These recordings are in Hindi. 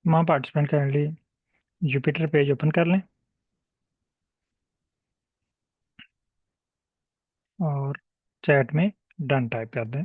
वहाँ participant kindly Jupiter page open कर लें और चैट में डन टाइप कर दें।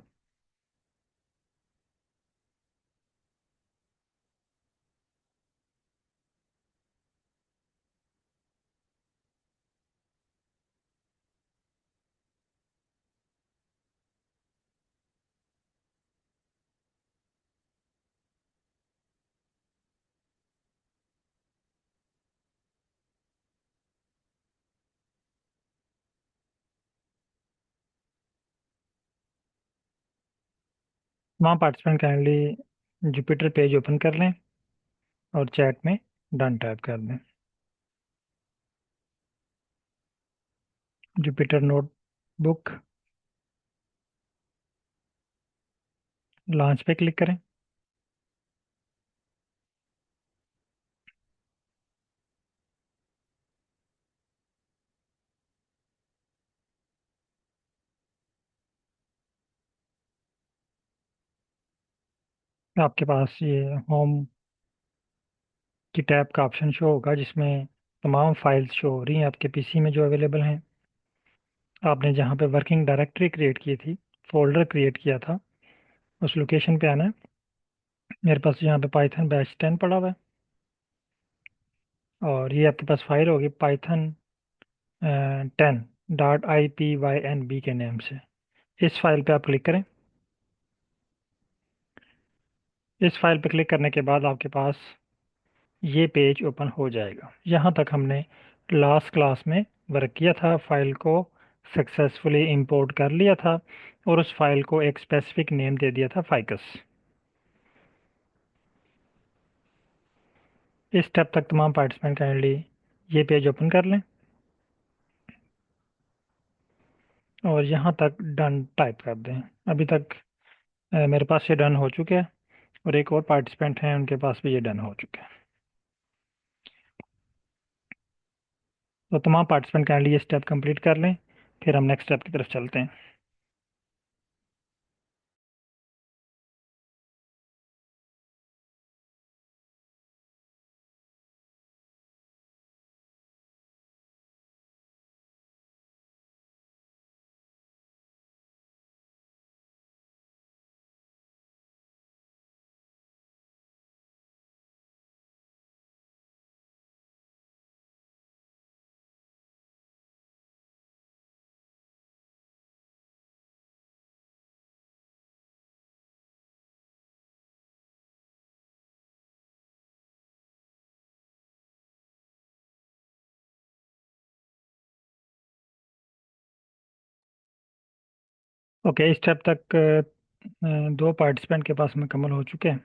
वहाँ participant kindly Jupiter page open कर लें और चैट में डन टाइप कर दें। जुपिटर नोटबुक लॉन्च पे क्लिक करें। आपके पास ये होम की टैब का ऑप्शन शो होगा जिसमें तमाम फाइल्स शो हो रही हैं आपके पीसी में जो अवेलेबल हैं। आपने जहाँ पे वर्किंग डायरेक्टरी क्रिएट की थी, फोल्डर क्रिएट किया था, उस लोकेशन पे आना है। मेरे पास यहाँ पे पाइथन बैच 10 पड़ा हुआ है और ये आपके पास फाइल होगी पाइथन 10.ipynb के नेम से। इस फाइल पे आप क्लिक करें। इस फाइल पे क्लिक करने के बाद आपके पास ये पेज ओपन हो जाएगा। यहाँ तक हमने लास्ट क्लास में वर्क किया था, फाइल को सक्सेसफुली इंपोर्ट कर लिया था और उस फाइल को एक स्पेसिफिक नेम दे दिया था फाइकस। इस स्टेप तक तमाम पार्टिसिपेंट काइंडली ये पेज ओपन कर लें और यहाँ तक डन टाइप कर दें। अभी तक मेरे पास ये डन हो चुके हैं और एक और पार्टिसिपेंट हैं उनके पास भी ये डन हो चुके हैं। तो तमाम पार्टिसिपेंट काइंडली ये स्टेप कंप्लीट कर लें, फिर हम नेक्स्ट स्टेप की तरफ चलते हैं। ओके, इस स्टेप तक दो पार्टिसिपेंट के पास मुकम्मल हो चुके हैं।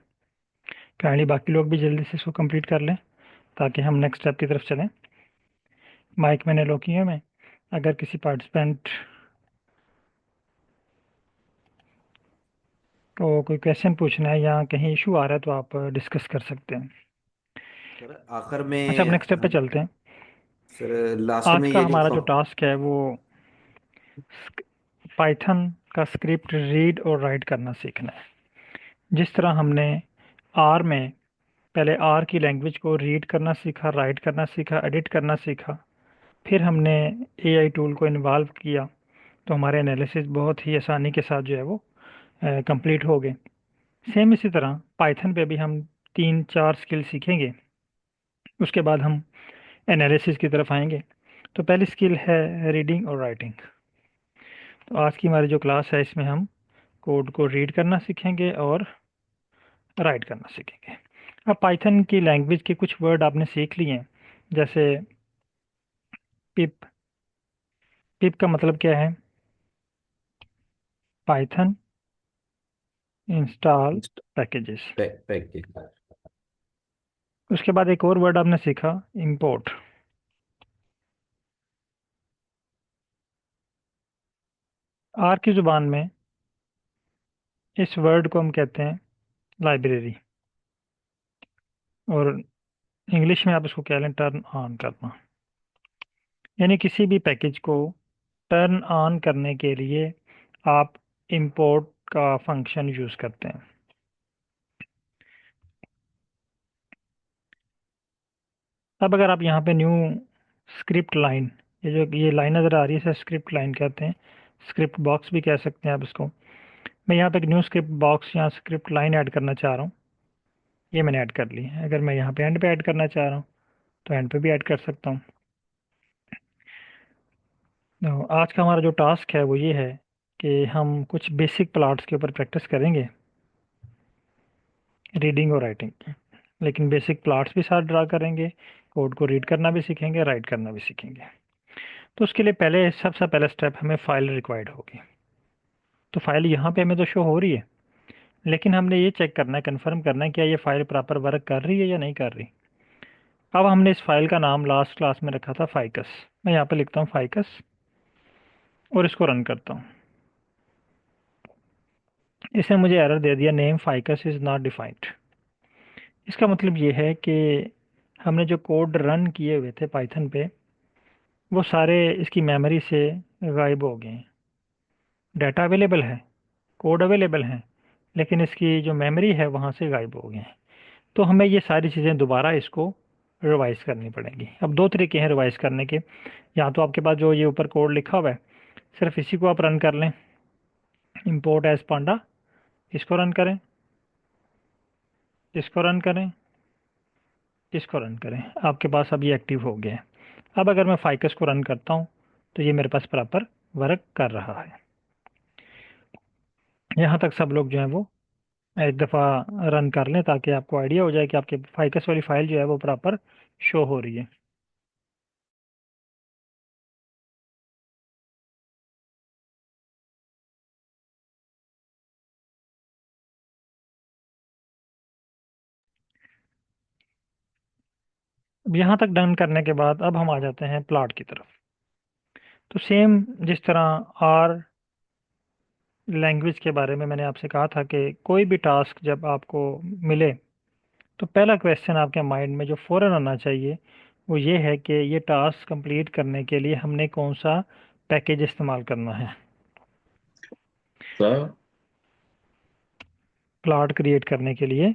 काइंडली बाकी लोग भी जल्दी से इसको कंप्लीट कर लें ताकि हम नेक्स्ट स्टेप की तरफ चलें। माइक मैंने लो किए में अगर किसी पार्टिसिपेंट को कोई क्वेश्चन पूछना है या कहीं इशू आ रहा है तो आप डिस्कस कर सकते हैं। सर आखिर अच्छा, अब में नेक्स्ट स्टेप पे हम चलते हैं। सर लास्ट आज में का ये जो हमारा जो टास्क है वो पाइथन का स्क्रिप्ट रीड और राइट करना सीखना है। जिस तरह हमने आर में पहले आर की लैंग्वेज को रीड करना सीखा, राइट करना सीखा, एडिट करना सीखा, फिर हमने एआई टूल को इन्वॉल्व किया तो हमारे एनालिसिस बहुत ही आसानी के साथ जो है वो कंप्लीट हो गए। सेम इसी तरह पाइथन पे भी हम तीन चार स्किल सीखेंगे, उसके बाद हम एनालिसिस की तरफ आएंगे। तो पहली स्किल है रीडिंग और राइटिंग। तो आज की हमारी जो क्लास है इसमें हम कोड को रीड करना सीखेंगे और राइट करना सीखेंगे। अब पाइथन की लैंग्वेज के कुछ वर्ड आपने सीख लिए हैं, जैसे पिप। पिप का मतलब क्या है? Python install packages. पैकेज। उसके बाद एक और वर्ड आपने सीखा, इंपोर्ट। आर की ज़ुबान में इस वर्ड को हम कहते हैं लाइब्रेरी और इंग्लिश में आप इसको कह लें टर्न ऑन करना। यानी किसी भी पैकेज को टर्न ऑन करने के लिए आप इंपोर्ट का फंक्शन यूज़ करते हैं। अब अगर आप यहाँ पे न्यू स्क्रिप्ट लाइन, ये लाइन नज़र आ रही है, इसे स्क्रिप्ट लाइन कहते हैं, स्क्रिप्ट बॉक्स भी कह सकते हैं आप इसको। मैं यहाँ पे एक न्यू स्क्रिप्ट बॉक्स या स्क्रिप्ट लाइन ऐड करना चाह रहा हूँ। ये मैंने ऐड कर ली है। अगर मैं यहाँ पे एंड पे ऐड करना चाह रहा हूँ तो एंड पे भी ऐड कर सकता हूँ। तो आज का हमारा जो टास्क है वो ये है कि हम कुछ बेसिक प्लॉट्स के ऊपर प्रैक्टिस करेंगे, रीडिंग और राइटिंग की। लेकिन बेसिक प्लॉट्स भी साथ ड्रा करेंगे, कोड को रीड करना भी सीखेंगे, राइट करना भी सीखेंगे। तो उसके लिए पहले सबसे पहला स्टेप हमें फाइल रिक्वायर्ड होगी। तो फाइल यहाँ पे हमें तो शो हो रही है, लेकिन हमने ये चेक करना है, कंफर्म करना है क्या ये फाइल प्रॉपर वर्क कर रही है या नहीं कर रही। अब हमने इस फाइल का नाम लास्ट क्लास में रखा था फाइकस। मैं यहाँ पे लिखता हूँ फाइकस और इसको रन करता हूँ। इसने मुझे एरर दे दिया, name ficus is not defined. इसका मतलब ये है कि हमने जो कोड रन किए हुए थे पाइथन पे वो सारे इसकी मेमोरी से गायब हो गए हैं। डाटा अवेलेबल है, कोड अवेलेबल हैं, लेकिन इसकी जो मेमोरी है वहाँ से गायब हो गए हैं। तो हमें ये सारी चीज़ें दोबारा इसको रिवाइज करनी पड़ेंगी। अब दो तरीके हैं रिवाइज करने के। या तो आपके पास जो ये ऊपर कोड लिखा हुआ है सिर्फ इसी को आप रन कर लें, इंपोर्ट एज पांडा, इसको रन करें, इसको रन करें, इसको रन करें, आपके पास अब ये एक्टिव हो गया है। अब अगर मैं फाइकस को रन करता हूँ तो ये मेरे पास प्रॉपर वर्क कर रहा है। यहाँ तक सब लोग जो है वो एक दफ़ा रन कर लें ताकि आपको आइडिया हो जाए कि आपके फाइकस वाली फाइल जो है वो प्रॉपर शो हो रही है। अब यहाँ तक डन करने के बाद अब हम आ जाते हैं प्लॉट की तरफ। तो सेम जिस तरह आर लैंग्वेज के बारे में मैंने आपसे कहा था कि कोई भी टास्क जब आपको मिले तो पहला क्वेश्चन आपके माइंड में जो फ़ौरन आना चाहिए वो ये है कि ये टास्क कंप्लीट करने के लिए हमने कौन सा पैकेज इस्तेमाल करना है। सर, प्लॉट क्रिएट करने के लिए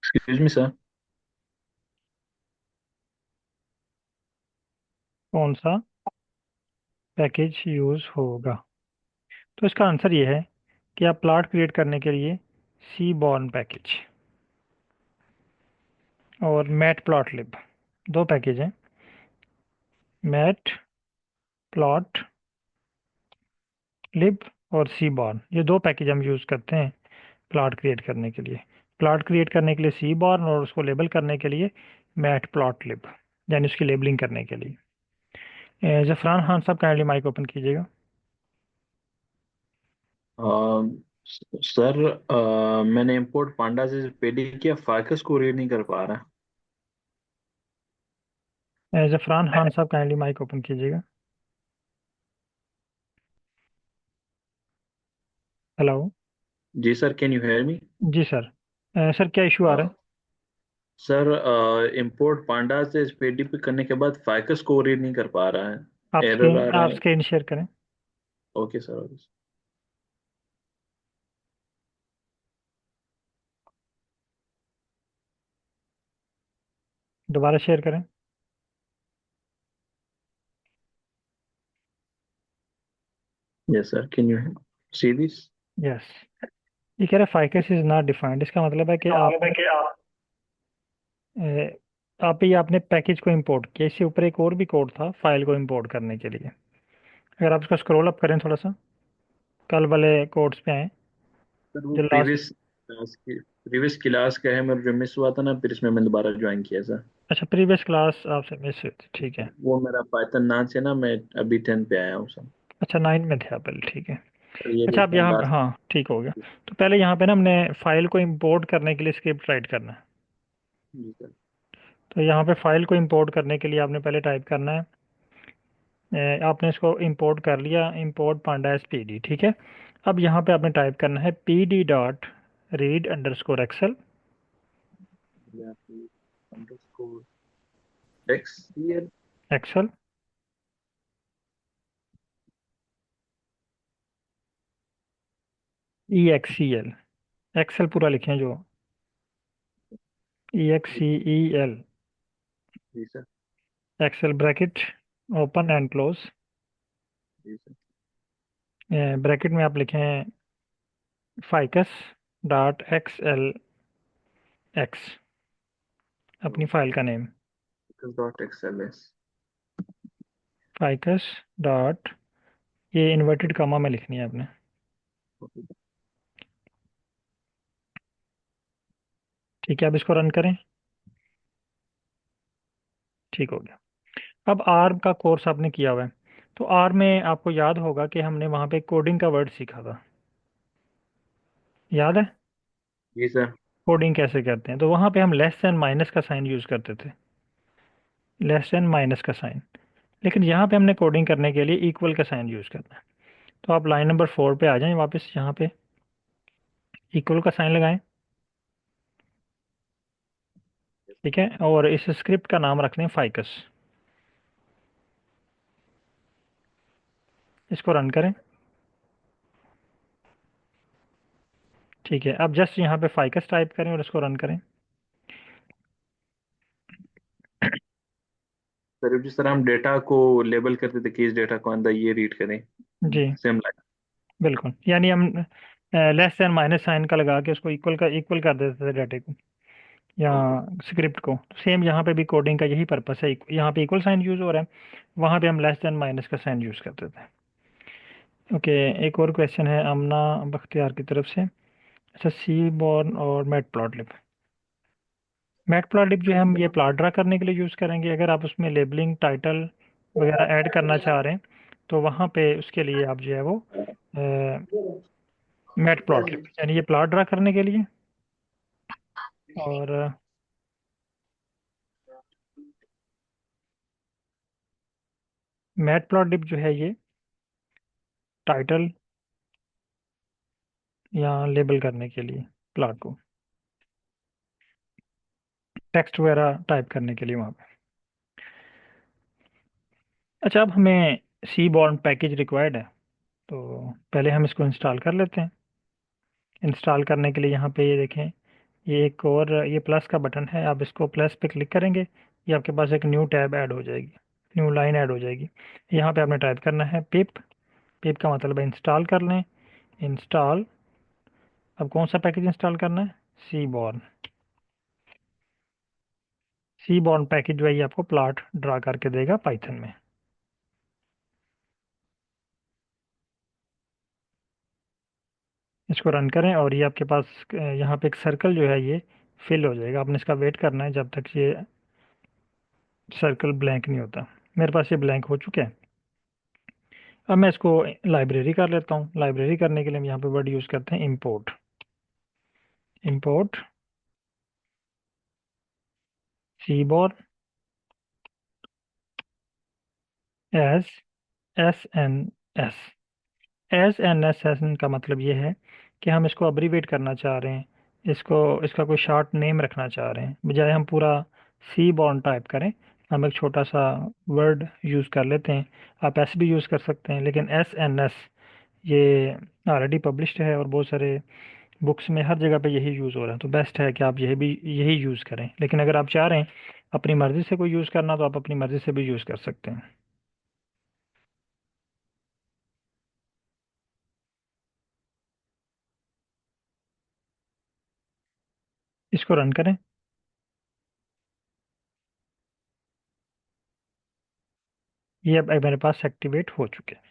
एक्सक्यूज मी सर। कौन सा पैकेज यूज़ होगा। तो इसका आंसर ये है कि आप प्लॉट क्रिएट करने के लिए सी बॉर्न पैकेज और मैट प्लॉट लिब, दो पैकेज हैं, मैट प्लॉट लिब और सी बॉर्न, ये दो पैकेज हम यूज़ करते हैं प्लॉट क्रिएट करने के लिए। प्लॉट क्रिएट करने के लिए सी बॉर्न और उसको लेबल करने के लिए मैट प्लॉट लिब, यानी उसकी लेबलिंग करने के लिए। जफरान खान साहब काइंडली माइक ओपन कीजिएगा। सर, मैंने इंपोर्ट पांडा से पेडी किया, फाइकस को रीड नहीं कर पा रहा। जफरान खान साहब काइंडली माइक ओपन कीजिएगा। हेलो। जी sir, can you hear me? जी सर। सर क्या इशू आ रहा है। सर, इंपोर्ट पांडा से पेडी पे करने के बाद फाइकस को रीड नहीं कर पा रहा आप है, एरर आ स्क्रीन रहा आप है। स्क्रीन शेयर करें। Okay sir, okay sir. दोबारा शेयर करें। Yes sir, can you see this? Yes. ये कह रहा है फाइकस इज नॉट डिफाइंड। इसका मतलब है कि आपने ये आपने पैकेज को इंपोर्ट किया, इससे ऊपर एक और भी कोड था फाइल को इंपोर्ट करने के लिए। अगर आप इसका स्क्रॉल अप करें थोड़ा सा, कल वाले कोड्स पे आए सर, वो जो लास्ट। प्रीवियस क्लास का है, मेरा जो मिस हुआ था ना, फिर इसमें मैंने दोबारा ज्वाइन किया सर। अच्छा, प्रीवियस क्लास आपसे मिस हुई थी, ठीक है। वो मेरा पाइथन ना से ना, मैं अभी 10 पे आया हूँ सर। अच्छा, 9 में थे आप पहले, ठीक है। सर, ये अच्छा, आप देखिए यहाँ, लास्ट। हाँ ठीक हो गया। तो पहले यहाँ पे ना हमने फाइल को इंपोर्ट करने के लिए स्क्रिप्ट राइट करना है। जी सर। तो यहाँ पे फाइल को इंपोर्ट करने के लिए आपने पहले टाइप करना है, आपने इसको इंपोर्ट कर लिया, import panda as P D, ठीक है। अब यहाँ पे आपने टाइप करना है P D dot read underscore excel, underscore XL. Excel E X C L, excel पूरा लिखें जो। EXCEL, जी sir. Excel bracket open and close. जी सर। ब्रैकेट में आप लिखें फाइकस डॉट XLX, अपनी फाइल का name. Dot XLS। Ficus dot, ये इन्वर्टेड कॉमा में लिखनी है आपने। ठीक है, अब इसको रन करें। ठीक हो गया। अब आर का कोर्स आपने किया हुआ है, तो आर में आपको याद होगा कि हमने वहाँ पे कोडिंग का वर्ड सीखा था, याद है? जी सर। कोडिंग कैसे करते हैं, तो वहाँ पे हम लेस एंड माइनस का साइन यूज़ करते थे, लेस एंड माइनस का साइन। लेकिन यहाँ पे हमने कोडिंग करने के लिए इक्वल का साइन यूज़ करना है। तो आप लाइन नंबर 4 पे आ जाएं वापस, यहाँ पे इक्वल का साइन लगाएं। ठीक है, और इस स्क्रिप्ट का नाम रख दें फाइकस। इसको रन करें। ठीक है, अब जस्ट यहाँ पे फाइकस टाइप करें और इसको रन करें। सर जिस तरह हम डेटा को लेबल करते थे कि इस डेटा को अंदर ये रीड करें, जी सेम लाइक। बिल्कुल, यानी हम लेस एंड माइनस साइन का लगा के उसको इक्वल कर देते थे डाटे को या ओके। स्क्रिप्ट को। सेम यहाँ पे भी कोडिंग का यही पर्पस है, यहाँ पे इक्वल साइन यूज़ हो रहा है, वहाँ पे हम लेस एंड माइनस का साइन यूज़ करते थे। ओके, एक और क्वेश्चन है आमना बख्तियार की तरफ से। अच्छा, सी बॉर्न और मैट प्लॉट लिप जो है हम ये प्लॉट ड्रा करने के लिए यूज़ करेंगे। अगर आप उसमें लेबलिंग टाइटल वगैरह ऐड करना चाह रहे हैं तो वहाँ पे उसके लिए आप जो है वो मैट प्लॉट लिप, यानी ये प्लॉट ड्रा करने के लिए। और मैट प्लॉट लिप जो है ये टाइटल या लेबल करने के लिए, प्लॉट को टेक्स्ट वगैरह टाइप करने के लिए वहाँ पे। अच्छा, अब हमें सी बॉर्न पैकेज रिक्वायर्ड है, तो पहले हम इसको इंस्टॉल कर लेते हैं। इंस्टॉल करने के लिए यहाँ पे ये देखें, ये एक और ये प्लस का बटन है, आप इसको प्लस पे क्लिक करेंगे, ये आपके पास एक न्यू टैब ऐड हो जाएगी, न्यू लाइन ऐड हो जाएगी। यहाँ पे आपने टाइप करना है पिप। पिप का मतलब है इंस्टॉल कर लें, इंस्टॉल। अब कौन सा पैकेज इंस्टॉल करना है? सी बॉर्न। सी बॉर्न पैकेज जो है ये आपको प्लॉट ड्रा करके देगा पाइथन में। इसको रन करें और ये आपके पास यहाँ पे एक सर्कल जो है ये फिल हो जाएगा। आपने इसका वेट करना है जब तक ये सर्कल ब्लैंक नहीं होता। मेरे पास ये ब्लैंक हो चुका है। अब मैं इसको लाइब्रेरी कर लेता हूँ। लाइब्रेरी करने के लिए हम यहाँ पे वर्ड यूज़ करते हैं import. Import seaborn as SNS। S N S का मतलब ये है कि हम इसको अब्रीवेट करना चाह रहे हैं, इसको इसका कोई शॉर्ट नेम रखना चाह रहे हैं। बजाय हम पूरा सी बॉर्न टाइप करें, हम एक छोटा सा वर्ड यूज़ कर लेते हैं। आप एस भी यूज़ कर सकते हैं, लेकिन SNS ये ऑलरेडी पब्लिश्ड है और बहुत सारे बुक्स में हर जगह पे यही यूज़ हो रहा है, तो बेस्ट है कि आप यही यूज़ करें। लेकिन अगर आप चाह रहे हैं अपनी मर्ज़ी से कोई यूज़ करना, तो आप अपनी मर्ज़ी से भी यूज़ कर सकते हैं। इसको रन करें। ये अब मेरे पास एक्टिवेट हो चुके हैं।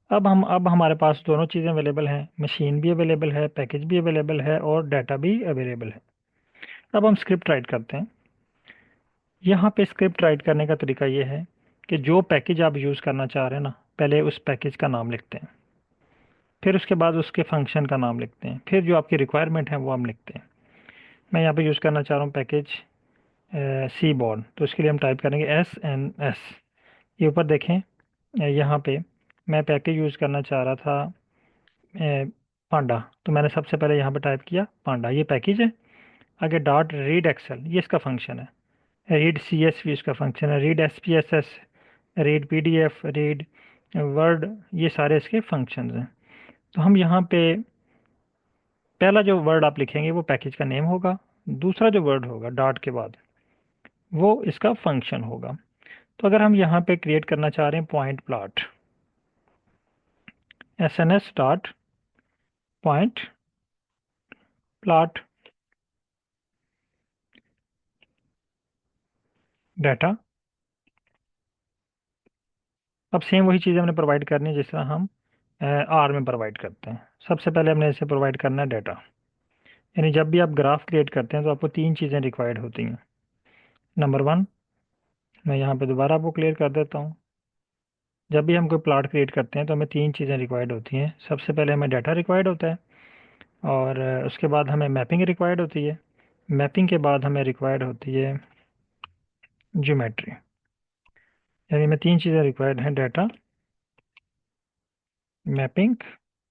अब हमारे पास दोनों चीज़ें अवेलेबल हैं, मशीन भी अवेलेबल है, पैकेज भी अवेलेबल है और डाटा भी अवेलेबल है। अब हम स्क्रिप्ट राइट करते हैं। यहाँ पे स्क्रिप्ट राइट करने का तरीका ये है कि जो पैकेज आप यूज़ करना चाह रहे हैं ना, पहले उस पैकेज का नाम लिखते हैं, फिर उसके बाद उसके फंक्शन का नाम लिखते हैं, फिर जो आपकी रिक्वायरमेंट है वो हम लिखते हैं। मैं यहाँ पे यूज़ करना चाह रहा हूँ पैकेज सी बॉर्न, तो इसके लिए हम टाइप करेंगे SNS। ये ऊपर देखें, यहाँ पे मैं पैकेज यूज़ करना चाह रहा था पांडा, तो मैंने सबसे पहले यहाँ पे टाइप किया पांडा, ये पैकेज है। आगे डॉट रीड एक्सेल, ये इसका फंक्शन है। रीड CSV इसका फंक्शन है। Read SPSS, read PDF, read word, ये सारे इसके फंक्शंस हैं। तो हम यहाँ पे पहला जो वर्ड आप लिखेंगे वो पैकेज का नेम होगा, दूसरा जो वर्ड होगा डॉट के बाद वो इसका फंक्शन होगा। तो अगर हम यहाँ पे क्रिएट करना चाह रहे हैं point plot, SNS dot point plot data, अब सेम वही चीज़ हमने प्रोवाइड करनी है जिस तरह हम आर में प्रोवाइड करते हैं। सबसे पहले हमने इसे प्रोवाइड करना है डाटा, यानी जब भी आप ग्राफ क्रिएट करते हैं तो आपको तीन चीज़ें रिक्वायर्ड होती हैं। नंबर वन, मैं यहाँ पे दोबारा आपको क्लियर कर देता हूँ। जब भी हम कोई प्लॉट क्रिएट करते हैं तो हमें तीन चीज़ें रिक्वायर्ड होती हैं। सबसे पहले हमें डाटा रिक्वायर्ड होता है, और उसके बाद हमें मैपिंग रिक्वायर्ड होती है। मैपिंग के बाद हमें रिक्वायर्ड होती है ज्योमेट्री। यानी हमें तीन चीज़ें रिक्वायर्ड हैं, डाटा, मैपिंग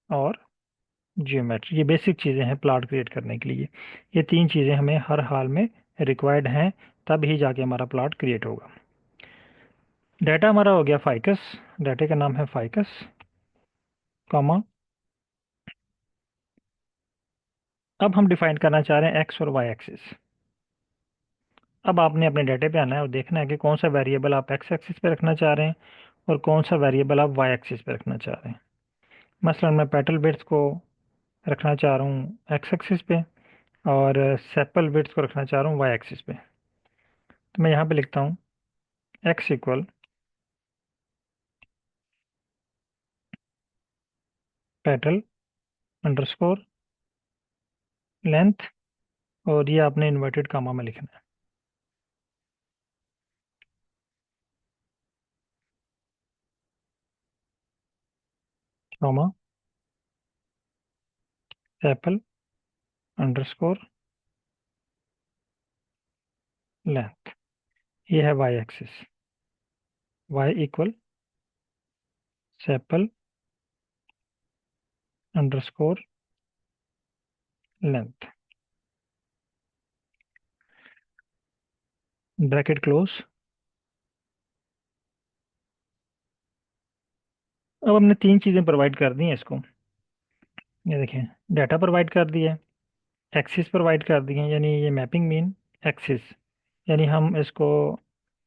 और ज्योमेट्री। ये बेसिक चीज़ें हैं प्लॉट क्रिएट करने के लिए। ये तीन चीज़ें हमें हर हाल में रिक्वायर्ड हैं, तब ही जाके हमारा प्लॉट क्रिएट होगा। डाटा हमारा हो गया फाइकस, डाटे का नाम है फाइकस, कॉमा। अब हम डिफाइन करना चाह रहे हैं एक्स और वाई एक्सिस। अब आपने अपने डाटे पे आना है और देखना है कि कौन सा वेरिएबल आप एक्स एक्सिस पे रखना चाह रहे हैं और कौन सा वेरिएबल आप वाई एक्सिस पे रखना चाह रहे हैं। मसलन मैं पेटल विड्थ को रखना चाह रहा हूँ एक्स एक्सिस पे और सेपल विड्थ को रखना चाह रहा हूँ वाई एक्सिस पे। तो मैं यहाँ पे लिखता हूँ x equal petal underscore length, और ये आपने इन्वर्टेड कामा में लिखना है, कामा सेपल अंडरस्कोर लेंथ। ये है Y axis, Y equal sepal underscore length, bracket close. अब हमने तीन चीज़ें प्रोवाइड कर दी हैं इसको। ये देखें, डाटा प्रोवाइड कर दिया, एक्सिस प्रोवाइड कर दिए, यानी ये मैपिंग मीन एक्सिस, यानी हम इसको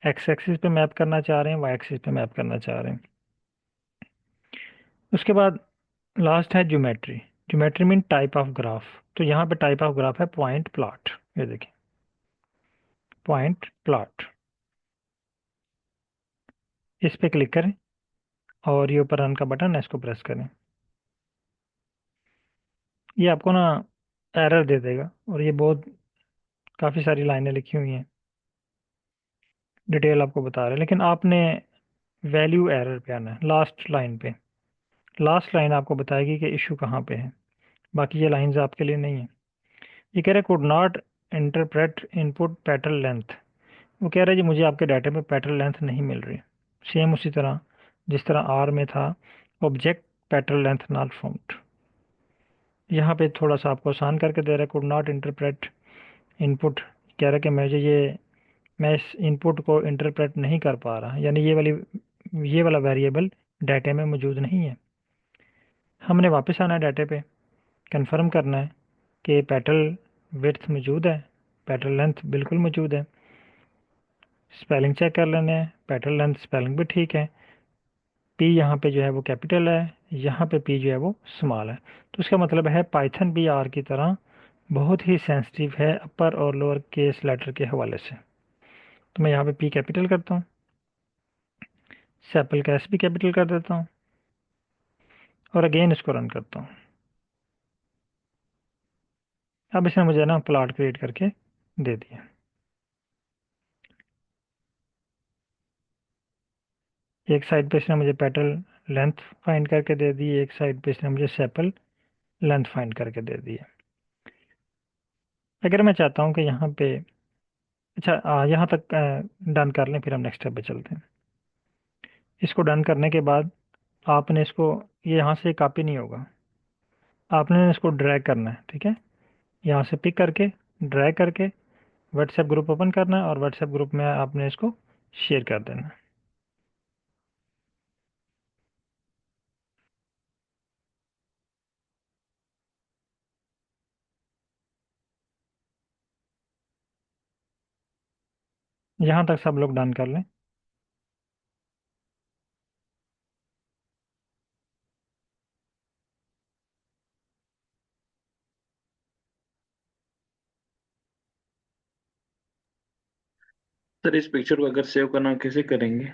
एक्स एक्सिस पे मैप करना चाह रहे हैं, वाई एक्सिस पे मैप करना चाह रहे हैं। उसके बाद लास्ट है geometry. Geometry mean type of graph. तो यहाँ पे टाइप ऑफ ग्राफ है पॉइंट प्लॉट। ये देखें, पॉइंट प्लॉट, इस पे क्लिक करें और ये ऊपर रन का बटन है, इसको प्रेस करें। ये आपको ना एरर दे देगा, और ये बहुत काफ़ी सारी लाइनें लिखी हुई हैं, डिटेल आपको बता रहे हैं, लेकिन आपने वैल्यू एरर पे आना है, लास्ट लाइन पे। लास्ट लाइन आपको बताएगी कि इशू कहाँ पे है, बाकी ये लाइंस आपके लिए नहीं है। ये कह रहे could not interpret input pattern length. वो कह रहा है जी मुझे आपके डाटे में पैटर्न लेंथ नहीं मिल रही। सेम उसी तरह जिस तरह आर में था object pattern length not found, यहाँ पे थोड़ा सा आपको आसान करके दे रहा है, कुड नॉट इंटरप्रेट इनपुट। कह रहा है कि मैं इस इनपुट को इंटरप्रेट नहीं कर पा रहा, यानी ये वाला वेरिएबल डाटे में मौजूद नहीं है। हमने वापस आना है डाटे पे, कंफर्म करना है कि पैटर्न विड्थ मौजूद है, पैटर्न लेंथ बिल्कुल मौजूद है। स्पेलिंग चेक कर लेने हैं, पैटर्न लेंथ स्पेलिंग भी ठीक है। पी यहाँ पे जो है वो कैपिटल है, यहाँ पे पी जो है वो स्मॉल है। तो इसका मतलब है पाइथन भी आर की तरह बहुत ही सेंसिटिव है अपर और लोअर केस लेटर के हवाले से। तो मैं यहाँ पे पी कैपिटल करता हूँ, सेपल का एस भी कैपिटल कर देता हूँ, और अगेन इसको रन करता हूँ। अब इसने मुझे ना प्लॉट क्रिएट करके दे दिया। एक साइड पे इसने मुझे पेटल लेंथ फाइंड करके दे दी, एक साइड पे इसने मुझे सेपल लेंथ फाइंड करके दे दी है। अगर मैं चाहता हूँ कि यहाँ पे, अच्छा यहाँ तक डन कर लें, फिर हम नेक्स्ट स्टेप पे चलते हैं। इसको डन करने के बाद आपने इसको, ये यहाँ से कॉपी नहीं होगा, आपने इसको ड्रैग करना है, ठीक है। यहाँ से पिक करके ड्रैग करके व्हाट्सएप ग्रुप ओपन करना है, और व्हाट्सएप ग्रुप में आपने इसको शेयर कर देना है। यहाँ तक सब लोग डन कर लें। सर इस पिक्चर को अगर सेव करना हो, कैसे करेंगे?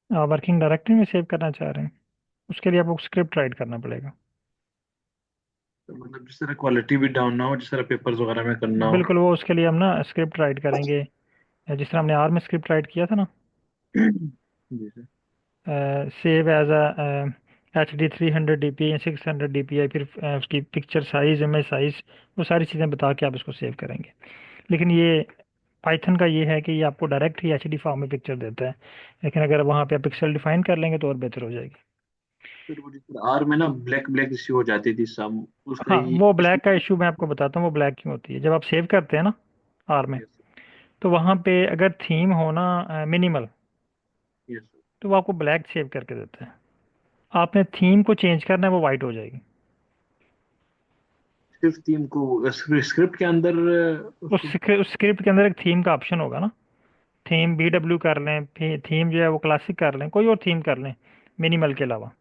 वर्किंग डायरेक्टरी में सेव करना चाह रहे हैं, उसके लिए आपको स्क्रिप्ट राइट करना पड़ेगा। तो मतलब जिस तरह क्वालिटी भी डाउन ना हो, जिस तरह पेपर्स वगैरह में करना हो। बिल्कुल, वो उसके लिए हम ना स्क्रिप्ट राइट करेंगे, जिस तरह हमने आर में स्क्रिप्ट राइट किया था ना, जी sir. Save as HD 300 DPI 600 DPI, फिर उसकी पिक्चर साइज, इमेज साइज, वो सारी चीज़ें बता के आप इसको सेव करेंगे। लेकिन ये पाइथन का ये है कि ये आपको डायरेक्ट ही HD फॉर्म में पिक्चर देता है, लेकिन अगर वहाँ पे आप पिक्सल डिफाइन कर लेंगे तो और बेहतर हो जाएगी। फिर वो जिस तरह आर में ना ब्लैक ब्लैक इश्यू हो जाती थी सब, उसका हाँ, ही वो इसमें। ब्लैक का इशू मैं आपको बताता हूँ, वो ब्लैक क्यों होती है। जब आप सेव करते हैं ना आर में, यस सर। तो वहाँ पे अगर थीम हो ना मिनिमल, यस सर। तो वो आपको ब्लैक सेव करके देता है। आपने थीम को चेंज करना है, वो वाइट हो जाएगी। सिर्फ टीम को स्क्रिप्ट के अंदर उसको। उस स्क्रिप्ट के अंदर एक थीम का ऑप्शन होगा ना, थीम BW कर लें, फिर थीम जो है वो क्लासिक कर लें, कोई और थीम कर लें मिनिमल के अलावा,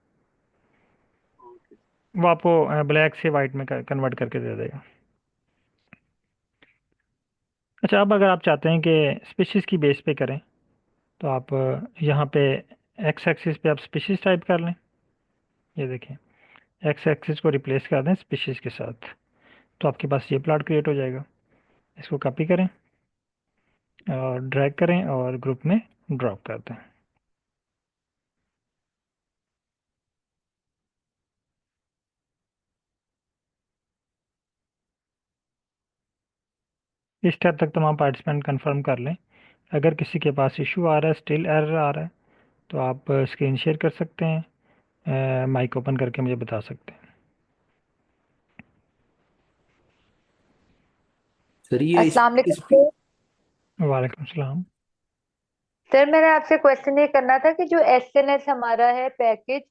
ओके। वो आपको ब्लैक से वाइट में कन्वर्ट करके दे देगा। अच्छा, अब अगर आप चाहते हैं कि स्पीशीज़ की बेस पे करें, तो आप यहाँ पे एक्स एक्सिस पे आप स्पीशीज़ टाइप कर लें। ये देखें, एक्स एक्सिस को रिप्लेस कर दें स्पीशीज़ के साथ, तो आपके पास ये प्लॉट क्रिएट हो जाएगा। इसको कॉपी करें और ड्रैग करें और ग्रुप में ड्रॉप कर दें। इस स्टेप तक तमाम पार्टिसिपेंट कंफर्म कर लें। अगर किसी के पास इशू आ रहा है, स्टिल एरर आ रहा है, तो आप स्क्रीन शेयर कर सकते हैं, माइक ओपन करके मुझे बता सकते हैं। सर ये अस्सलाम इस वालेकुम सर। वालेकुम सलाम। सर मैंने आपसे क्वेश्चन ये करना था कि जो SNS हमारा है पैकेज,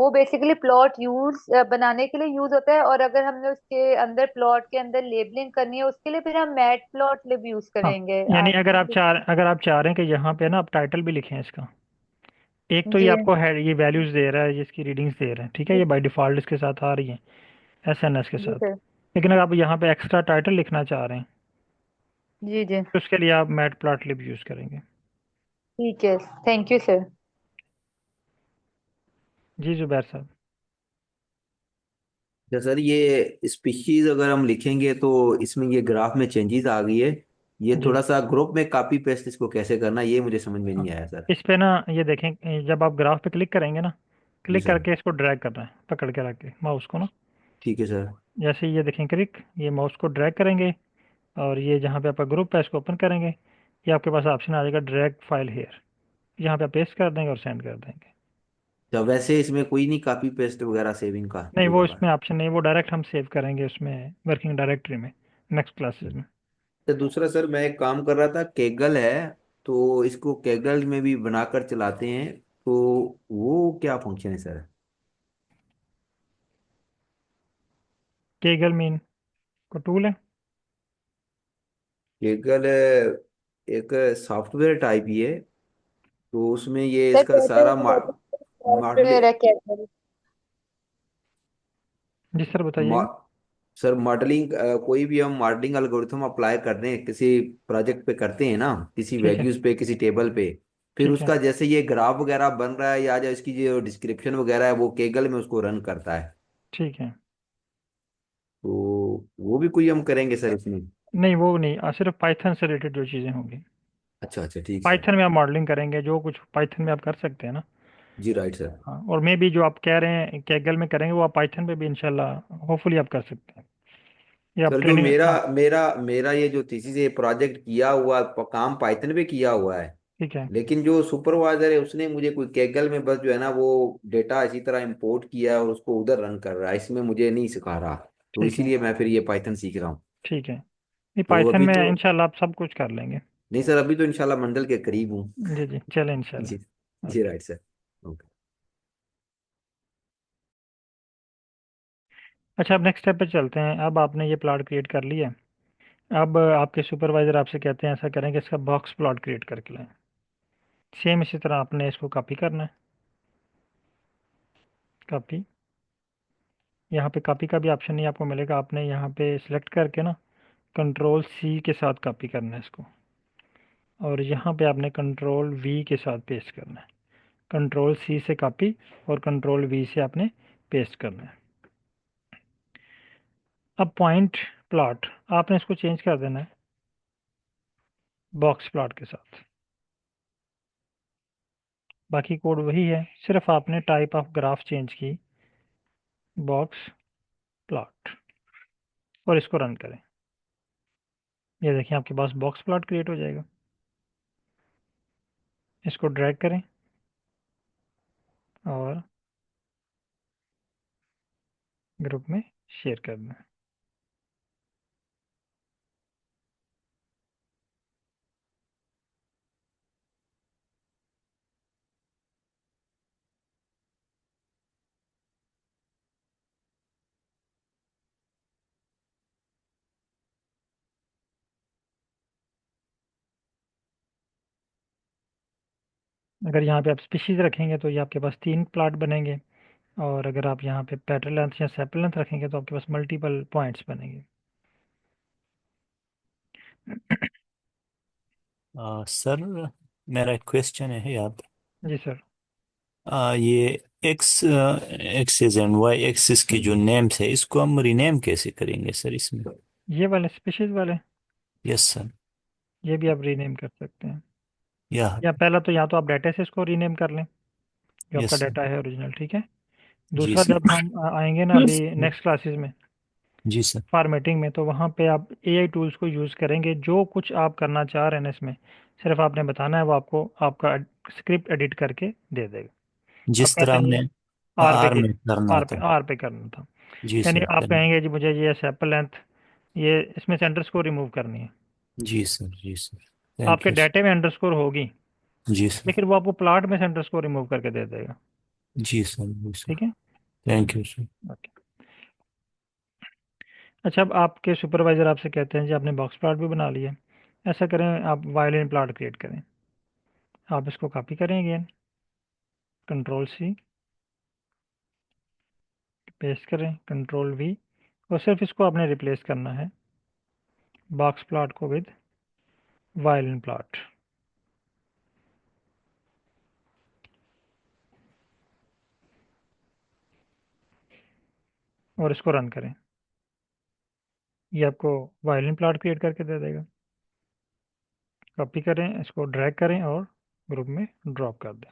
वो बेसिकली प्लॉट यूज बनाने के लिए यूज होता है, और अगर हमने उसके अंदर प्लॉट के अंदर लेबलिंग करनी है उसके लिए फिर हम मैट प्लॉट लिब यूज हाँ, करेंगे यानी आप। अगर आप चाह रहे हैं कि यहाँ पे ना आप टाइटल भी लिखें इसका, एक तो ये जी आपको है, ये वैल्यूज दे रहा है, जिसकी रीडिंग्स दे रहे हैं, ठीक है, ये बाय डिफ़ॉल्ट इसके साथ आ रही है SNS के जी साथ। सर। लेकिन अगर आप यहाँ पे एक्स्ट्रा टाइटल लिखना चाह रहे हैं, जी जी तो उसके लिए आप मैट प्लॉट लिब यूज़ करेंगे। ठीक है, थैंक यू सर। जी जुबैर साहब। अच्छा सर, ये स्पीशीज अगर हम लिखेंगे तो इसमें ये ग्राफ में चेंजेस आ गई है। ये जी थोड़ा सा ग्रुप में कॉपी पेस्ट इसको कैसे करना, ये मुझे समझ में हाँ, नहीं आया सर। इस पे ना ये देखें, जब आप ग्राफ पे क्लिक करेंगे ना, जी क्लिक सर। करके इसको ड्रैग करना है, पकड़ के रख के माउस को ना, ठीक है सर। जैसे ही ये देखें क्लिक, ये माउस को ड्रैग करेंगे और ये जहाँ पे आपका ग्रुप है इसको ओपन करेंगे, ये आपके पास ऑप्शन आ जाएगा ड्रैग फाइल हेयर, यहाँ पे आप पेस्ट कर देंगे और सेंड कर देंगे। तो वैसे इसमें कोई नहीं कॉपी पेस्ट वगैरह सेविंग का नहीं, ये वो वाला? इसमें ऑप्शन नहीं, वो डायरेक्ट हम सेव करेंगे उसमें वर्किंग डायरेक्टरी में, नेक्स्ट क्लासेस में। तो दूसरा सर, मैं एक काम कर रहा था, केगल है, तो इसको केगल में भी बनाकर चलाते हैं, तो वो क्या फंक्शन है सर? केगल मीन को टूल है। केगल एक सॉफ्टवेयर टाइप ही है, तो उसमें ये सर इसका कैटल सारा में मॉडल सॉफ्टवेयर है कैटल। जी सर बताइएगा। सर मॉडलिंग, कोई भी हम मॉडलिंग एल्गोरिथम अप्लाई कर रहे हैं किसी प्रोजेक्ट पे, करते हैं ना, किसी ठीक है। वैल्यूज पे, किसी टेबल पे, फिर ठीक है। उसका जैसे ये ग्राफ वगैरह बन रहा है या जो इसकी जो डिस्क्रिप्शन वगैरह है वो केगल में उसको रन करता है। ठीक है। तो वो भी कोई हम करेंगे सर इसमें? नहीं, वो नहीं, सिर्फ पाइथन से रिलेटेड जो चीज़ें होंगी, अच्छा अच्छा, ठीक सर। पाइथन में आप मॉडलिंग करेंगे, जो कुछ पाइथन में आप कर सकते हैं ना। जी राइट सर। हाँ, और मे भी जो आप कह रहे हैं कैगल में करेंगे, वो आप पाइथन पे भी इंशाल्लाह होपफुली आप कर सकते हैं। ये आप सर जो ट्रेनिंग, मेरा हाँ। मेरा मेरा ये जो थीसिस ये प्रोजेक्ट किया हुआ काम पाइथन पे किया हुआ है, ठीक है। लेकिन जो सुपरवाइजर है उसने मुझे कोई कैगल में बस जो है ना वो डेटा इसी तरह इंपोर्ट किया है और उसको उधर रन कर रहा है, इसमें मुझे नहीं सिखा रहा, तो ठीक है। इसीलिए मैं फिर ये पाइथन सीख रहा हूँ। ठीक है, नहीं तो पाइथन अभी में तो इंशाल्लाह आप सब कुछ कर लेंगे। नहीं सर, अभी तो इंशाल्लाह मंडल के करीब हूँ। जी जी, चलें जी। इंशाल्लाह। जी ओके। Right sir. ओके। अच्छा, अब नेक्स्ट स्टेप पे चलते हैं। अब आपने ये प्लॉट क्रिएट कर लिया है, अब आपके सुपरवाइजर आपसे कहते हैं ऐसा करें कि इसका बॉक्स प्लॉट क्रिएट करके लाएं। सेम इसी तरह आपने इसको कॉपी करना है। कॉपी, यहाँ पे कॉपी का भी ऑप्शन नहीं आपको मिलेगा, आपने यहाँ पे सिलेक्ट करके ना कंट्रोल सी के साथ कॉपी करना है इसको, और यहाँ पे आपने कंट्रोल वी के साथ पेस्ट करना है। कंट्रोल सी से कॉपी और कंट्रोल वी से आपने पेस्ट करना है। अब पॉइंट प्लॉट आपने इसको चेंज कर देना है बॉक्स प्लॉट के साथ। बाकी कोड वही है, सिर्फ आपने टाइप ऑफ ग्राफ चेंज की, बॉक्स प्लॉट, और इसको रन करें। ये देखिए आपके पास बॉक्स प्लॉट क्रिएट हो जाएगा। इसको ड्रैग करें और ग्रुप में शेयर कर दें। अगर यहाँ पे आप स्पीशीज रखेंगे तो ये आपके पास 3 प्लॉट बनेंगे, और अगर आप यहाँ पे पेटर्न लेंथ या सेपल लेंथ रखेंगे तो आपके पास मल्टीपल पॉइंट्स बनेंगे। सर, मेरा एक क्वेश्चन है याद। जी सर। ये एक्सेस एंड वाई एक्सिस की जो नेम्स है, इसको हम रीनेम कैसे करेंगे सर इसमें? ये वाले स्पीशीज वाले, यस सर। ये भी आप रीनेम कर सकते हैं। या या पहला तो या तो आप डाटा से इसको रीनेम कर लें, जो यस आपका सर। डाटा है ओरिजिनल, ठीक है। जी दूसरा, सर। जब हम आएंगे ना अभी नेक्स्ट क्लासेस में जी सर। फॉर्मेटिंग में, तो वहाँ पे आप एआई टूल्स को यूज़ करेंगे। जो कुछ आप करना चाह रहे हैं इसमें, सिर्फ आपने बताना है, वो आपको आपका स्क्रिप्ट एडिट करके दे देगा। आप जिस तरह कहेंगे हमने आर पे आर में करना था। आर पे करना था, जी यानी सर। आप कहेंगे जी मुझे ये सेपल लेंथ, ये इसमें से अंडरस्कोर रिमूव करनी है। जी सर। जी सर। थैंक आपके यू। डाटे में अंडरस्कोर होगी, जी सर। लेकिन वो आपको प्लॉट में से अंडरस्कोर रिमूव करके दे देगा। जी सर। जी सर। ठीक है। Thank you sir. ओके। अच्छा, अब आपके सुपरवाइजर आपसे कहते हैं जी आपने बॉक्स प्लॉट भी बना लिया, ऐसा करें आप वायलिन प्लॉट क्रिएट करें। आप इसको कॉपी करें अगेन, कंट्रोल सी, पेस्ट करें, कंट्रोल वी, और सिर्फ इसको आपने रिप्लेस करना है बॉक्स प्लॉट को विद वायलिन प्लॉट, और इसको रन करें। ये आपको वायलिन प्लॉट क्रिएट करके दे देगा। कॉपी करें, इसको ड्रैग करें और ग्रुप में ड्रॉप कर दें।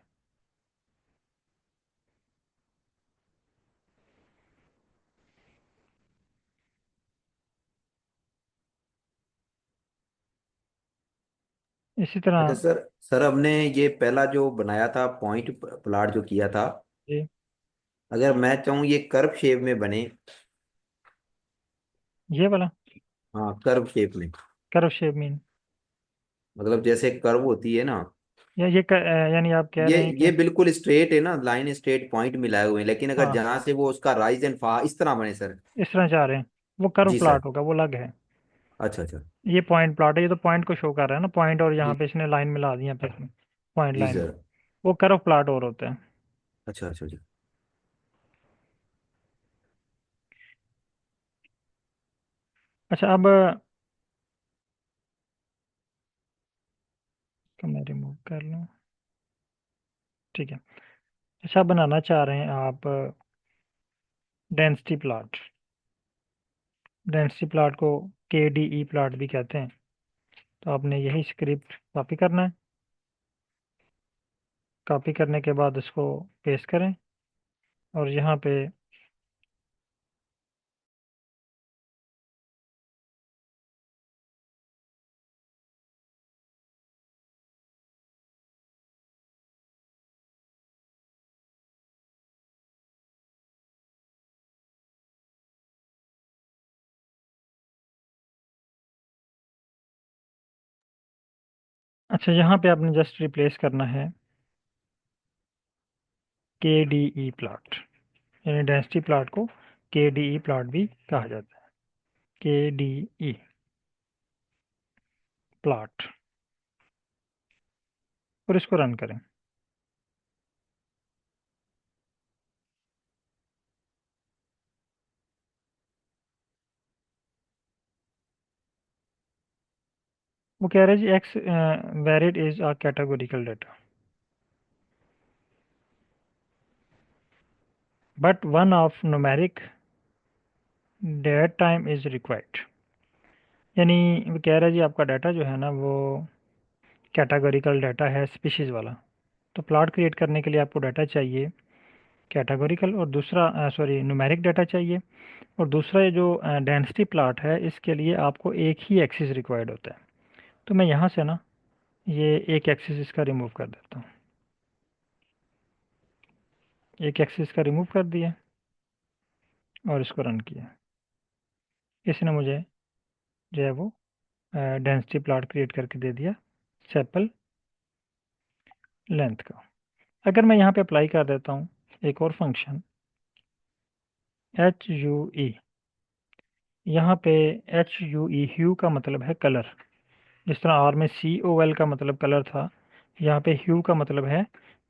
इसी अच्छा तरह सर, सर हमने ये पहला जो बनाया था पॉइंट प्लाट जो किया था, ये अगर मैं चाहूँ ये कर्व शेप में बने। ये वाला हाँ, कर्व शेप में। कर्व शेप मीन, मतलब जैसे कर्व होती है ना, या ये यानी आप कह ये रहे हैं कि ये बिल्कुल स्ट्रेट है ना, लाइन स्ट्रेट पॉइंट मिलाए हुए हैं, लेकिन अगर हाँ जहां से वो उसका राइज एंड फॉल इस तरह बने सर। इस तरह चाह रहे हैं, वो कर्व जी सर। प्लॉट होगा, वो अलग है। अच्छा अच्छा। ये पॉइंट प्लॉट है, ये तो पॉइंट को शो कर रहा है ना, पॉइंट, और यहाँ जी पे इसने लाइन मिला दी है पे पॉइंट जी लाइन सर। को। वो कर्व प्लॉट और होते हैं। अच्छा अच्छा जी। अच्छा, अब तो मैं रिमूव कर लूँ, ठीक है। अच्छा, बनाना चाह रहे हैं आप डेंसिटी प्लॉट। डेंसिटी प्लॉट को के डी ई प्लॉट भी कहते हैं। तो आपने यही स्क्रिप्ट कॉपी करना है। कॉपी करने के बाद इसको पेस्ट करें, और यहाँ पे अच्छा, यहाँ पे आपने जस्ट रिप्लेस करना है के डी ई प्लॉट, यानी डेंसिटी प्लॉट को के डी ई प्लॉट भी कहा जाता है। के डी ई, प्लॉट और इसको रन करें। वो कह रहे हैं जी X varied is a categorical data but one of numeric date time is required. यानी वो कह रहा है जी आपका डाटा जो है ना वो कैटेगोरिकल डाटा है, स्पीशीज़ वाला। तो प्लॉट क्रिएट करने के लिए आपको डाटा चाहिए कैटेगोरिकल, और दूसरा सॉरी न्यूमेरिक डाटा चाहिए, और दूसरा ये जो डेंसिटी प्लॉट है इसके लिए आपको एक ही एक्सिस रिक्वायर्ड होता है। तो मैं यहाँ से ना ये एक एक्सिस इसका रिमूव कर देता हूँ, एक एक्सिस का रिमूव कर दिया और इसको रन किया। इसने मुझे जो है वो डेंसिटी प्लॉट क्रिएट करके दे दिया सेपल लेंथ का। अगर मैं यहाँ पे अप्लाई कर देता हूँ एक और फंक्शन एच यू ई, यहाँ पे एच यू ई ह्यू का मतलब है कलर। जिस तरह आर में सी ओ एल का मतलब कलर था, यहाँ पे ह्यू का मतलब है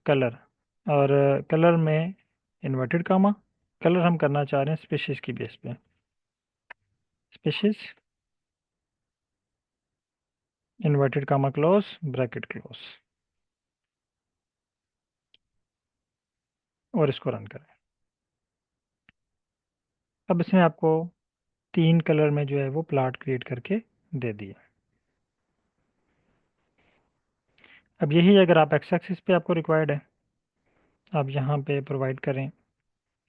कलर। और कलर में इन्वर्टेड कामा, कलर हम करना चाह रहे हैं स्पेशीज की बेस पे, species inverted comma close bracket close, और इसको रन करें। अब इसने आपको 3 कलर में जो है वो प्लॉट क्रिएट करके दे दिया। अब यही अगर आप एक्स एक्सिस पे आपको रिक्वायर्ड है, आप यहाँ पे प्रोवाइड करें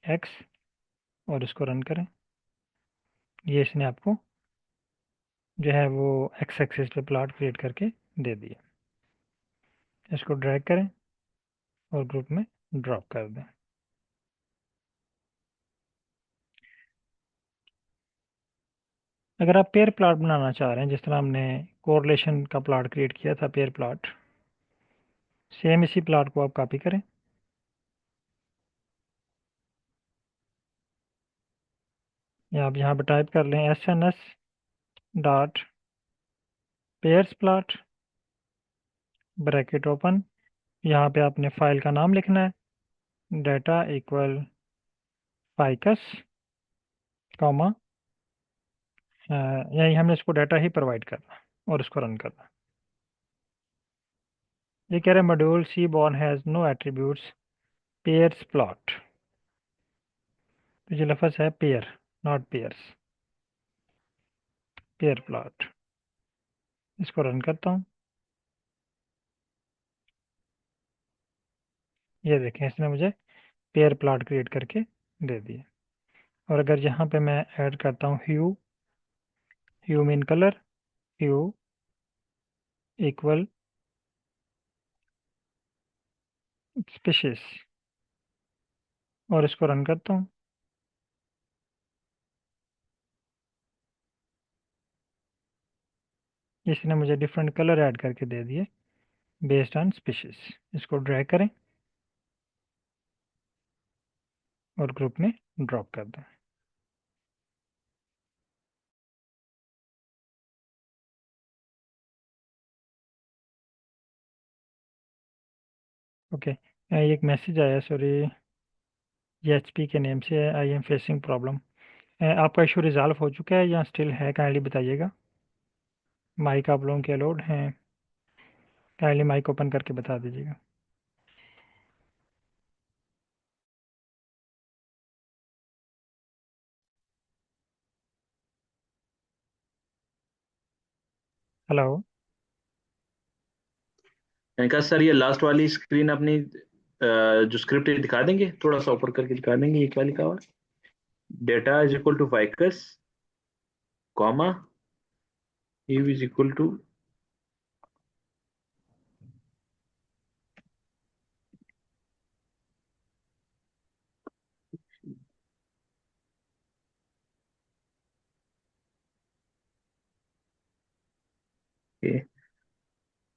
एक्स और इसको रन करें। ये इसने आपको जो है वो एक्स एक्सिस पे प्लॉट क्रिएट करके दे दिया। इसको ड्रैग करें और ग्रुप में ड्रॉप कर दें। अगर आप पेयर प्लॉट बनाना चाह रहे हैं, जिस तरह हमने कोरिलेशन का प्लॉट क्रिएट किया था पेयर प्लॉट, सेम इसी प्लॉट को आप कॉपी करें, या आप यहाँ पर टाइप कर लें S N S dot pairs plot bracket open. यहाँ पे आपने फाइल का नाम लिखना है, डाटा इक्वल फाइकस कॉमा, यही हमने इसको डाटा ही प्रोवाइड करना और इसको रन करना। ये कह रहे हैं module seaborn has no attributes pairs plot. तो ये लफ्ज़ है pair, not pairs, pair plot. इसको रन करता हूँ। ये देखें इसने मुझे पेयर प्लॉट क्रिएट करके दे दिए। और अगर यहाँ पे मैं ऐड करता हूँ ह्यू, ह्यू मीन कलर, ह्यू इक्वल स्पेशीज, और इसको रन करता हूँ। इसने मुझे डिफरेंट कलर ऐड करके दे दिए बेस्ड ऑन स्पीशीज। इसको ड्रैग करें और ग्रुप में ड्रॉप कर दें। ओके, एक मैसेज आया, सॉरी, ये एचपी के नेम से है, आई एम फेसिंग प्रॉब्लम। आपका इशू रिजॉल्व हो चुका है या स्टिल है, काइंडली बताइएगा। माइक आप लोगों के अलाउड हैं, काइंडली माइक ओपन करके बता दीजिएगा। हेलो, मैंने कहा सर ये लास्ट वाली स्क्रीन अपनी जो स्क्रिप्ट है दिखा देंगे, थोड़ा सा ऊपर करके दिखा देंगे, ये क्या लिखा हुआ है? Data is equal to ficus comma hue is equal to,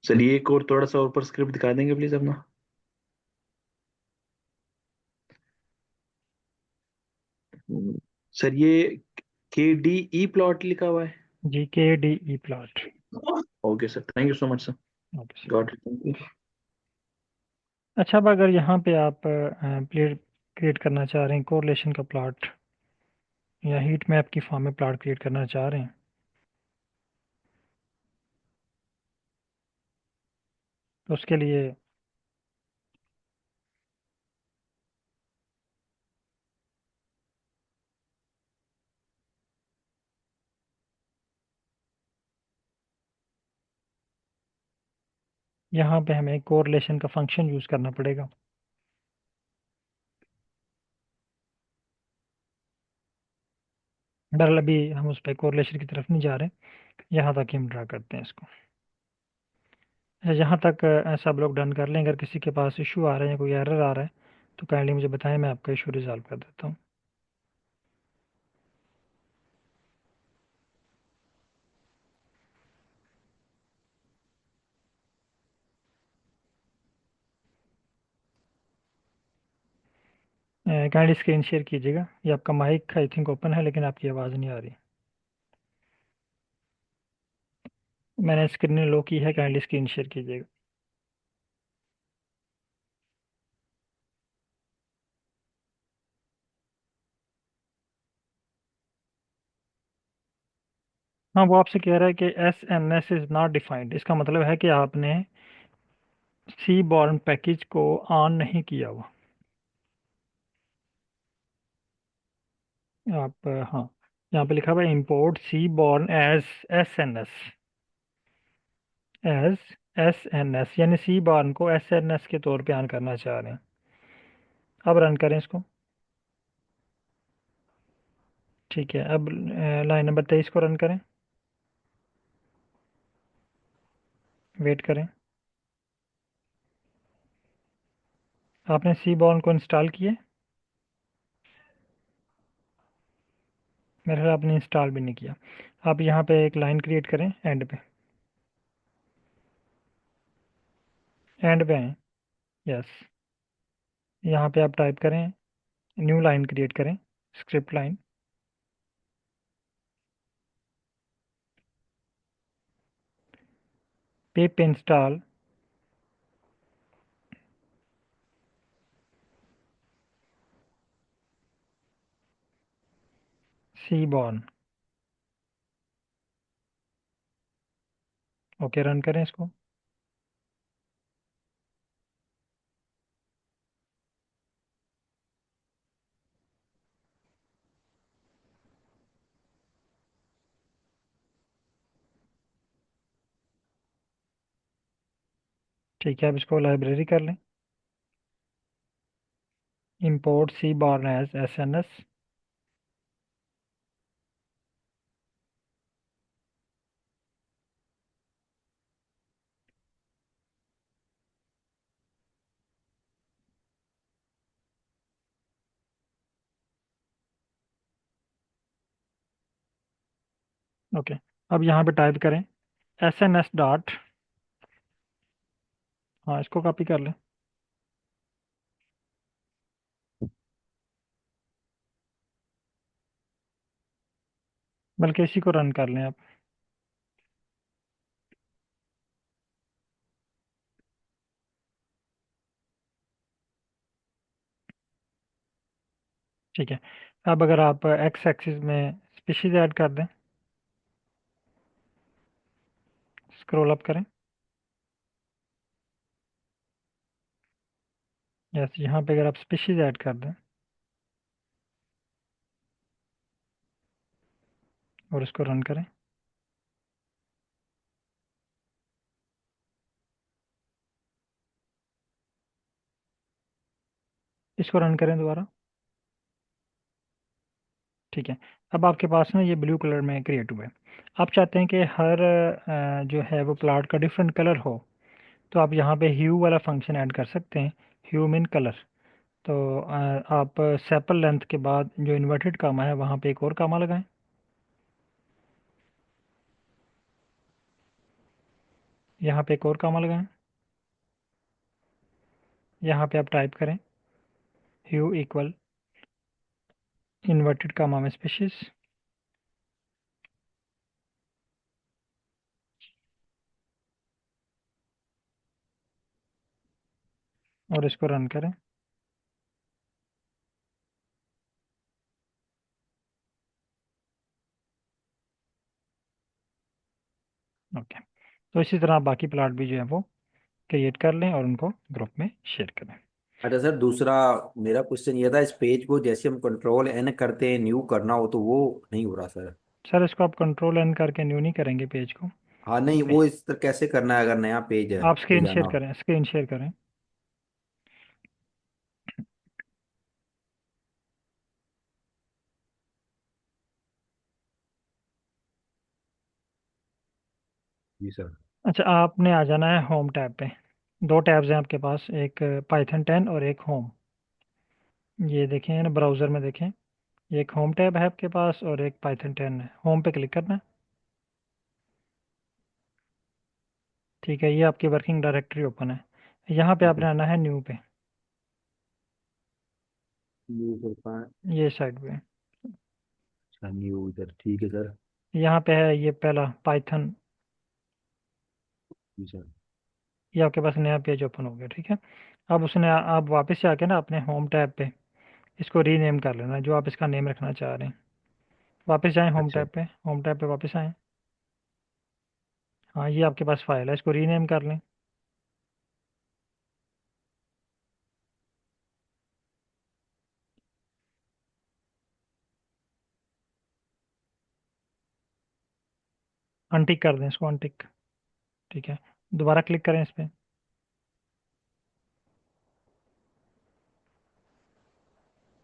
चलिए एक और थोड़ा सा ऊपर स्क्रिप्ट दिखा देंगे प्लीज अपना। सर ये के डी ई प्लॉट लिखा हुआ है। जी के D E plot. Okay sir, thank you so much sir, okay. Got it, thank you. अच्छा, अब अगर यहाँ पे आप प्लेट क्रिएट करना चाह रहे हैं कोरिलेशन का प्लॉट या हीट मैप की फॉर्म में प्लॉट क्रिएट करना चाह रहे हैं, तो उसके लिए यहाँ पे हमें कोरिलेशन का फंक्शन यूज़ करना पड़ेगा। बहरहाल अभी हम उस पर कोरिलेशन की तरफ नहीं जा रहे, यहाँ तक ही हम ड्रा करते हैं इसको। यहाँ तक सब लोग डन कर लें। अगर किसी के पास इशू आ रहा है या कोई एरर आ रहा है तो काइंडली मुझे बताएं, मैं आपका इशू रिजॉल्व कर देता हूँ। काइंडली स्क्रीन शेयर कीजिएगा। ये आपका माइक आई थिंक ओपन है लेकिन आपकी आवाज़ नहीं आ रही। मैंने स्क्रीन लो की है, काइंडली स्क्रीन शेयर कीजिएगा। हाँ, वो आपसे कह रहा है कि S N S is not defined. इसका मतलब है कि आपने सी बॉर्न पैकेज को ऑन नहीं किया हुआ। आप हाँ, यहाँ पे लिखा हुआ है import seaborn as S N S, यानी सी बॉर्न को एस एन एस के तौर पे ऑन करना चाह रहे हैं। अब रन करें इसको। ठीक है, अब लाइन नंबर 23 को रन करें। वेट करें। आपने सी बॉर्न को इंस्टॉल किए? मेरे ख्याल आपने इंस्टॉल भी नहीं किया। आप यहाँ पे एक लाइन क्रिएट करें एंड पे। एंड पे आए। यस, यहाँ पे आप टाइप करें, न्यू लाइन क्रिएट करें, script line. Pip install seaborn. Okay, run करें इसको। ठीक है, अब इसको लाइब्रेरी कर लें। Import seaborn as S N S. Okay, अब यहाँ पे टाइप करें एस एन एस डॉट, हाँ इसको कॉपी कर लें, बल्कि इसी को रन कर लें आप। ठीक है, अब अगर आप एक्स एक्सिस में स्पीशीज ऐड कर दें, स्क्रॉल अप करें। यस, यहाँ पे अगर आप स्पीशीज ऐड कर दें और इसको रन करें। इसको रन करें दोबारा। ठीक है, अब आपके पास ना ये ब्लू कलर में क्रिएट हुआ है। आप चाहते हैं कि हर जो है वो प्लॉट का डिफरेंट कलर हो, तो आप यहाँ पे ह्यू वाला फंक्शन ऐड कर सकते हैं, ह्यू मीन कलर। तो आप सेपल लेंथ के बाद जो इन्वर्टेड कामा है वहाँ पे एक और कामा लगाएं। यहाँ पे एक और कामा लगाएं। यहाँ पे आप टाइप करें ह्यू इक्वल इन्वर्टेड कामा में स्पेसिस, और इसको रन करें। ओके, तो इसी तरह आप बाकी प्लाट भी जो है वो क्रिएट कर लें और उनको ग्रुप में शेयर करें। अच्छा सर, दूसरा मेरा क्वेश्चन ये था, इस पेज को जैसे हम कंट्रोल एन करते हैं न्यू करना हो तो वो नहीं हो रहा सर। सर इसको आप कंट्रोल एन करके न्यू नहीं करेंगे पेज को। हाँ नहीं, वो इस तरह कैसे करना है अगर नया पेज है आप ले स्क्रीन जाना शेयर हो? करें, स्क्रीन शेयर करें। जी सर। अच्छा, आपने आ जाना है होम टैब पे। दो टैब्स हैं आपके पास, एक पाइथन 10 और एक होम। ये देखें ना, ब्राउज़र में देखें, एक होम टैब है आपके पास और एक पाइथन 10 है। होम पे क्लिक करना है। ठीक है, ये आपकी वर्किंग डायरेक्टरी ओपन है। यहाँ पे ठीक है। आपने आना है न्यू पे, न्यू सर कहाँ है? ये साइड पे। अच्छा न्यू इधर, ठीक है सर। यहाँ पे है ये पहला पाइथन। जी सर। ये आपके पास नया पेज ओपन हो गया। ठीक है, अब उसने आप वापस से आके ना अपने होम टैब पे इसको रीनेम कर लेना, जो आप इसका नेम रखना चाह रहे हैं। वापस जाएं होम अच्छा। टैब पे, होम टैब पे वापस आएं। हाँ, ये आपके पास फाइल है, इसको रीनेम कर लें। अनटिक कर दें इसको, अनटिक। ठीक है, दोबारा क्लिक करें इस पे।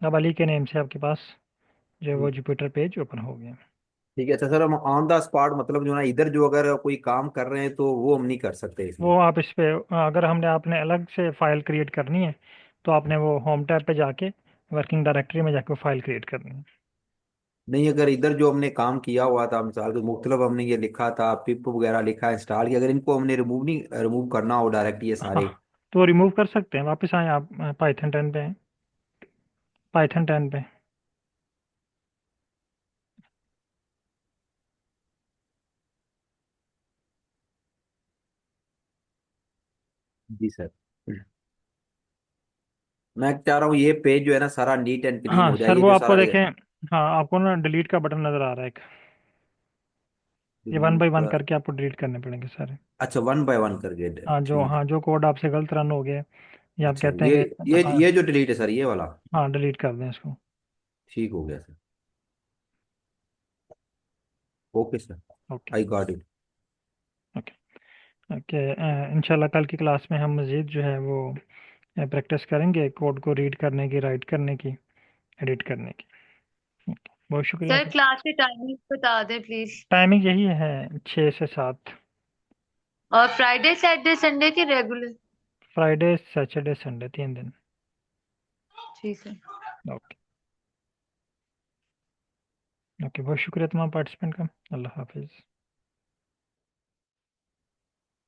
अब अली के नेम से आपके पास जो है वो जुपिटर पेज ओपन हो गया। ठीक है। अच्छा सर, हम ऑन द स्पॉट मतलब जो ना इधर जो अगर कोई काम कर रहे हैं तो वो हम नहीं कर सकते इसमें? वो आप इस पे, अगर हमने आपने अलग से फाइल क्रिएट करनी है तो आपने वो होम टैब पे जाके वर्किंग डायरेक्टरी में जाके फाइल क्रिएट करनी है। नहीं, अगर इधर जो हमने काम किया हुआ था मिसाल के मुख्तलिफ हमने ये लिखा था, पिप वगैरह लिखा, इंस्टॉल किया, अगर इनको हमने रिमूव करना हो डायरेक्ट ये हाँ, सारे? तो रिमूव कर सकते हैं। वापस आए आप पाइथन 10 पे हैं, पाइथन 10 पे। जी सर। मैं चाह रहा हूँ ये पेज जो है ना सारा नीट एंड क्लीन हाँ हो जाए, सर, ये वो जो आपको सारा देखें। हाँ, आपको ना डिलीट का बटन नज़र आ रहा है एक। ये वन delete बाई वन का। करके आपको डिलीट करने पड़ेंगे सारे। अच्छा, वन बाय वन करके ठीक। हाँ, जो कोड आपसे गलत रन हो गया या आप अच्छा, कहते ये हैं कि ये हाँ। ये जो डिलीट है सर, ये वाला? हाँ, डिलीट कर दें इसको। ठीक हो गया sir. Okay sir. Okay. I got it. Okay. Okay, इंशाल्लाह कल की क्लास में हम मज़ीद जो है वो प्रैक्टिस करेंगे कोड को रीड करने की, राइट करने की, एडिट करने की। ओके, बहुत शुक्रिया सर सर। क्लास की टाइमिंग बता दें प्लीज। टाइमिंग यही है, 6 से 7। और फ्राइडे सैटरडे संडे की रेगुलर? फ्राइडे सैटरडे संडे 3 दिन। ठीक है। ओके। ओके, बहुत शुक्रिया तमाम पार्टिसिपेंट का। अल्लाह हाफिज़।